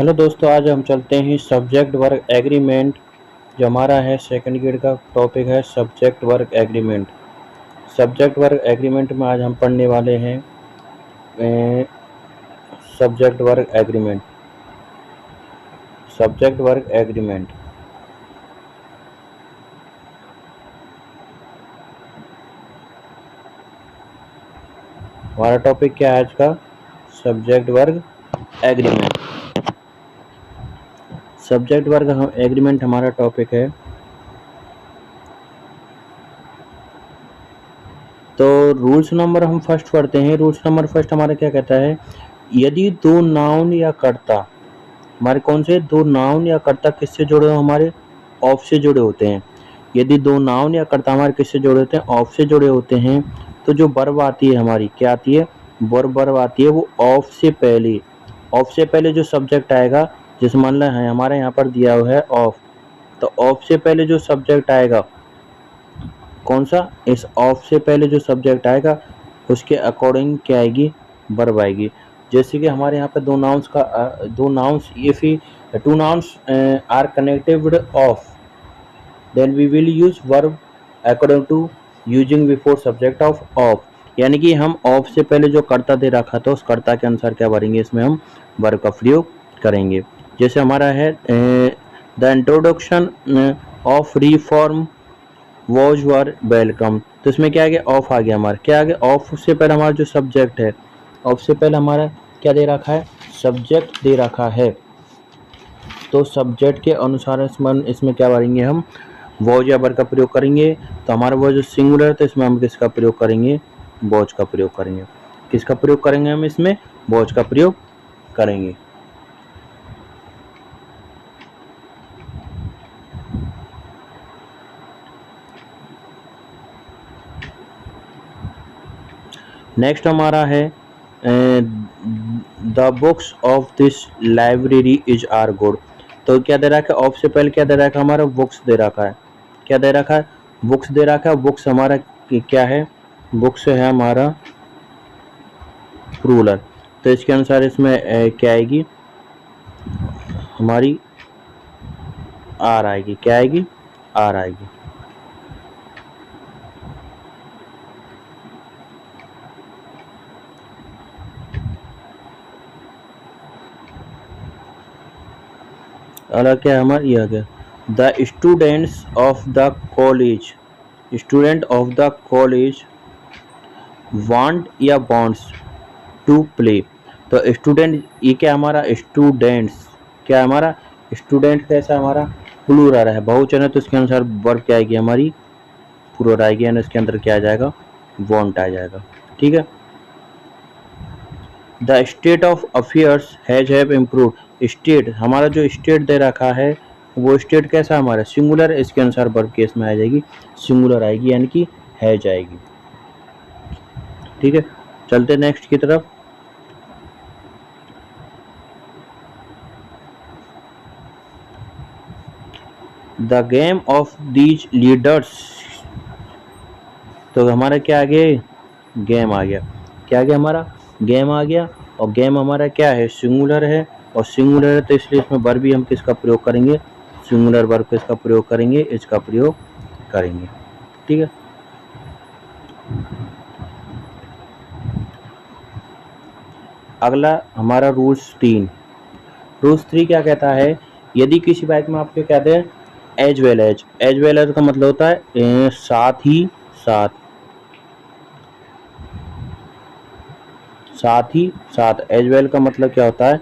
Hello दोस्तों, आज हम चलते हैं सब्जेक्ट वर्क एग्रीमेंट। जो हमारा है सेकंड ग्रेड का टॉपिक है subject work agreement. Subject work agreement में आज हम पढ़ने वाले हैं subject work agreement. Subject work agreement हमारा टॉपिक क्या है आज का? Subject work agreement. Subject work agreement हमारा टॉपिक है। तो रूल्स नंबर हम फर्स्ट पढ़ते हैं। रूल्स नंबर फर्स्ट हमारा क्या कहता है? यदि दो नाउन या कर्ता, हमारे कौन से दो नाउन या कर्ता किससे जुड़े हो? हमारे ऑफ से जुड़े होते हैं। यदि दो नाउन या कर्ता हमारे किससे जुड़े होते हैं? ऑफ से जुड़े होते हैं। तो जो वर्ब आती है हमारी, क्या आती है? वर्ब आती है वो ऑफ से पहले। ऑफ से पहले जो सब्जेक्ट आएगा, जैसे मान लो है हमारे यहाँ पर दिया हुआ है ऑफ, तो ऑफ से पहले जो सब्जेक्ट आएगा कौन सा? इस ऑफ से पहले जो सब्जेक्ट आएगा उसके अकॉर्डिंग क्या आएगी? वर्ब आएगी। जैसे कि हमारे यहाँ पे दो nouns if two nouns are connected of, then we will use verb according to using before subject of of. यानी कि हम ऑफ से पहले जो कर्ता दे रखा था उस कर्ता के अनुसार क्या भरेंगे? इसमें हम वर्ब का प्रयोग करेंगे। जैसे हमारा है the introduction of reform was were welcome. तो इसमें क्या आ गया? ऑफ आ गया हमारा। क्या आ गया? ऑफ से पहले हमारा जो सब्जेक्ट है, ऑफ से पहले हमारा क्या दे रखा है? सब्जेक्ट दे रखा है। तो सब्जेक्ट के अनुसार इसमें क्या भरेंगे? हम वॉज या वर का प्रयोग करेंगे। तो हमारा वो जो सिंगुलर है तो इसमें हम किसका प्रयोग करेंगे? वॉज का प्रयोग करेंगे। किसका प्रयोग करेंगे हम इसमें? वॉज का प्रयोग करेंगे। नेक्स्ट हमारा है the books of this library is are good. तो क्या दे रखा है? ऑफ से पहले क्या दे रखा है? हमारा बुक्स दे रखा है। क्या दे रखा है? बुक्स दे रखा है। बुक्स हमारा क्या है? बुक्स है हमारा प्लूरल। तो इसके अनुसार इसमें क्या आएगी? हमारी आर आएगी। क्या आएगी? आर आएगी। अगला क्या है हमारा? ये आ गया the students of the college. Student of the college want या वांट्स टू प्ले। तो स्टूडेंट, ये क्या हमारा? स्टूडेंट्स। क्या हमारा? स्टूडेंट कैसा हमारा? प्लूरल है, बहुवचन है, तो इसके अनुसार वर्ब क्या आएगी? हमारी प्लूरल आएगी। यानी इसके अंदर क्या आ जाएगा? वांट आ जाएगा। ठीक है। The state of affairs has have improved. State, हमारा जो स्टेट दे रखा है वो स्टेट कैसा हमारा? सिंगुलर। इसके अनुसार वर्ब केस में आ जाएगी सिंगुलर आएगी, यानी कि हैज आएगी। ठीक है, चलते नेक्स्ट की तरफ। The game of these leaders. तो हमारा क्या आ गया? गेम आ गया। क्या आ गया? हमारा गेम आ गया। और गेम हमारा क्या है? सिंगुलर है। और सिंगुलर है तो इसलिए इसमें वर्ब भी हम किसका प्रयोग करेंगे? सिंगुलर वर्ब किसका प्रयोग करेंगे? इसका प्रयोग करेंगे। ठीक है। अगला हमारा रूल्स 3। रूल्स 3 क्या कहता है? यदि किसी बाइक में आपके कहते हैं as well as. As well as का मतलब होता है साथ ही साथ। साथ ही साथ। एज वेल का मतलब क्या होता है?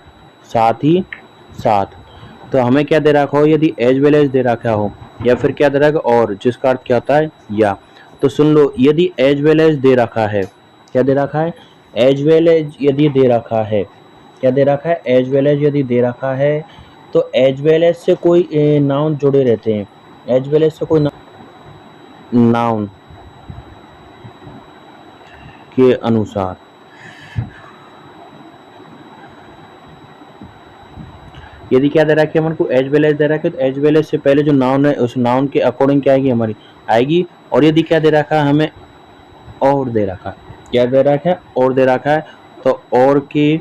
साथ ही साथ। तो हमें क्या दे रखा हो? यदि एज वेल एज दे रखा हो या फिर क्या दे रखा है? और, जिसका अर्थ क्या होता है? या। तो सुन लो, यदि एज वेल एज दे रखा है, क्या दे रखा है? एज वेल एज यदि दे रखा है, क्या दे रखा है? एज वेल एज यदि दे रखा है तो एज वेल एज से कोई नाउन जुड़े रहते हैं। एज वेल एज से कोई नाउन के अनुसार। यदि क्या दे रहा है कि हमारे को एज वेल एज दे रहा है तो एज वेल एज से पहले जो नाउन है उस नाउन के अकॉर्डिंग क्या आएगी? हमारी आएगी। और यदि क्या दे रखा है? हमें और दे रखा है। क्या दे रखा है? और दे रखा है। तो और की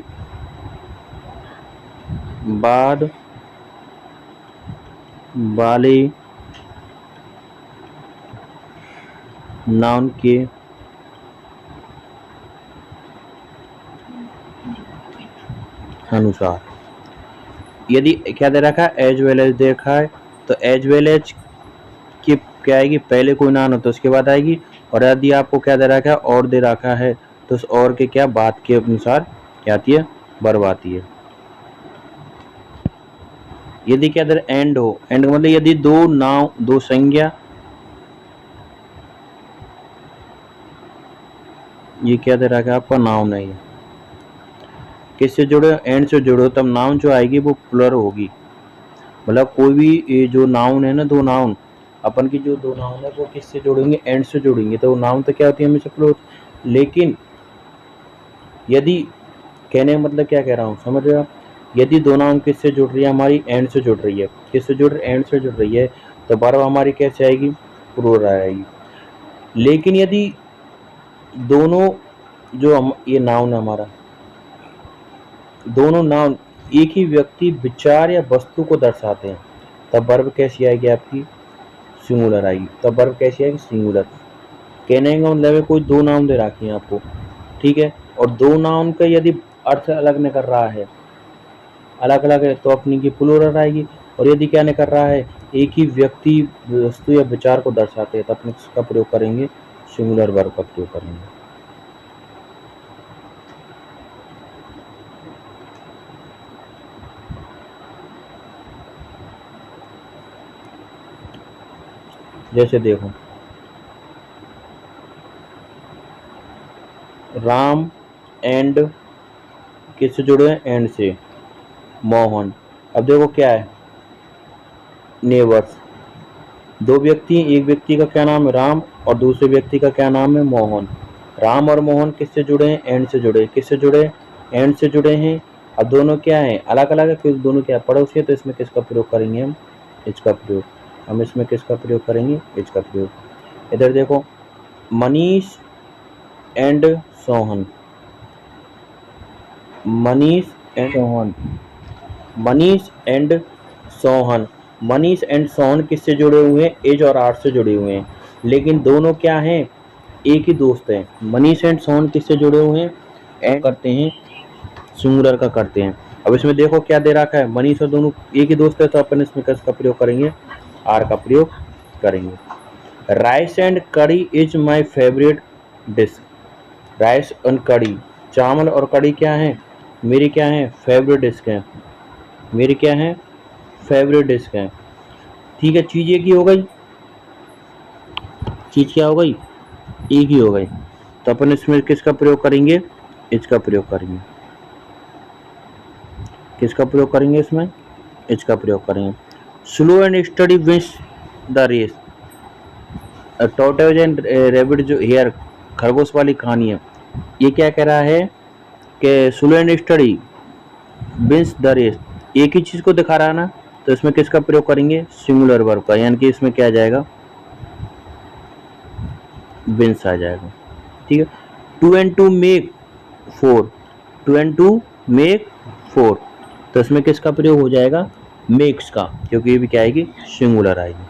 बाद वाले नाउन के अनुसार। यदि क्या दे रखा है, एज वेल एज देखा है, तो एज वेल एज की क्या आएगी, पहले कोई नाउन हो तो उसके बाद आएगी। और यदि आपको क्या दे रखा है, और दे रखा है, तो उस और के क्या बात के अनुसार क्या आती है, वर्ब आती है। यदि क्या दे एंड हो, एंड मतलब यदि दो संज्ञा, ये क्या दे रखा है आपका, नाउन है, ये किससे जुड़े, एंड से जुड़े, तब नाउन जो आएगी वो प्लुरल होगी। मतलब कोई भी ये जो नाउन है ना, दो नाउन अपन की जो दो नाउन है वो किससे जुड़ेंगे, एंड से जुड़ेंगे, तो नाउन तो क्या होती है हमेशा प्लुरल। लेकिन यदि कहने का मतलब क्या कह रहा हूँ, समझ रहे हो आप, यदि दो नाउन किससे जुड़ रही है, हमारी एंड से जुड़ रही है, किससे जुड़ रही है, एंड से जुड़ रही है, तो वर्ब हमारी कैसे आएगी, प्लुरल आएगी। लेकिन यदि दोनों जो ये नाउन हमारा, दोनों नाउन एक ही व्यक्ति, विचार या वस्तु को दर्शाते हैं, तब वर्ब कैसी आएगी आपकी, सिंगुलर आएगी। तब वर्ब कैसी आएगी, सिंगुलर। कहने का मतलब है कोई दो नाउन दे रखी है आपको, ठीक है, और दो नाउन का यदि अर्थ अलग न कर रहा है, अलग अलग है, तो अपनी की प्लुरल आएगी। और यदि क्या नहीं कर रहा है, एक ही व्यक्ति, वस्तु या विचार को दर्शाते हैं, तो अपने इसका प्रयोग करेंगे, सिंगुलर वर्ब का प्रयोग करेंगे। जैसे देखो, राम एंड किससे जुड़े हैं, एंड से, मोहन। अब देखो क्या है, नेबर्स, दो व्यक्ति, एक व्यक्ति का क्या नाम है, राम, और दूसरे व्यक्ति का क्या नाम है, मोहन। राम और मोहन किससे जुड़े हैं, एंड से जुड़े, किससे जुड़े, एंड से जुड़े हैं। अब दोनों क्या है, अलग अलग है, क्योंकि दोनों क्या पड़ोसी है, तो इसमें किसका प्रयोग करेंगे हम, इसका प्रयोग। हम इसमें किसका प्रयोग करेंगे, इसका प्रयोग। इधर देखो, Manish and Sohan, Manish and Sohan, Manish and Sohan, Manish and Sohan किससे जुड़े हुए हैं, एज और आर्ट से जुड़े हुए हैं। लेकिन दोनों क्या हैं, एक ही दोस्त हैं। मनीष एंड सोहन किससे जुड़े हुए हैं, एंड करते हैं, सिंगुलर का करते हैं। अब इसमें देखो क्या दे रखा है, मनीष और दोनों एक ही दोस्त है, तो अपन इसमें किसका प्रयोग करेंगे, आर का प्रयोग करेंगे। राइस एंड कड़ी is my favourite dish, rice and कड़ी, चावल और कड़ी क्या है, मेरी क्या है, फेवरेट डिश है, मेरी क्या है, फेवरेट डिश है। ठीक है, चीज एक ही हो गई, चीज क्या हो गई, एक ही हो गई, तो अपन इसमें किसका प्रयोग करेंगे, इसका प्रयोग करेंगे, किसका प्रयोग करेंगे, इसमें इसका प्रयोग करेंगे। Slow and study wins the race, tortoise and rabbit, जो हेयर खरगोश वाली कहानी है, ये क्या कह रहा है कि slow and study wins the race, एक ही चीज को दिखा रहा है ना, तो इसमें किसका प्रयोग करेंगे, सिंगुलर वर्ब का, यानी कि इसमें क्या आ जाएगा, विंस आ जाएगा। ठीक है, 2 and 2 मेक 4, 2 and 2 मेक 4, तो इसमें किसका प्रयोग हो जाएगा, मेक्स का, क्योंकि ये भी क्या आएगी, सिंगुलर आएगी।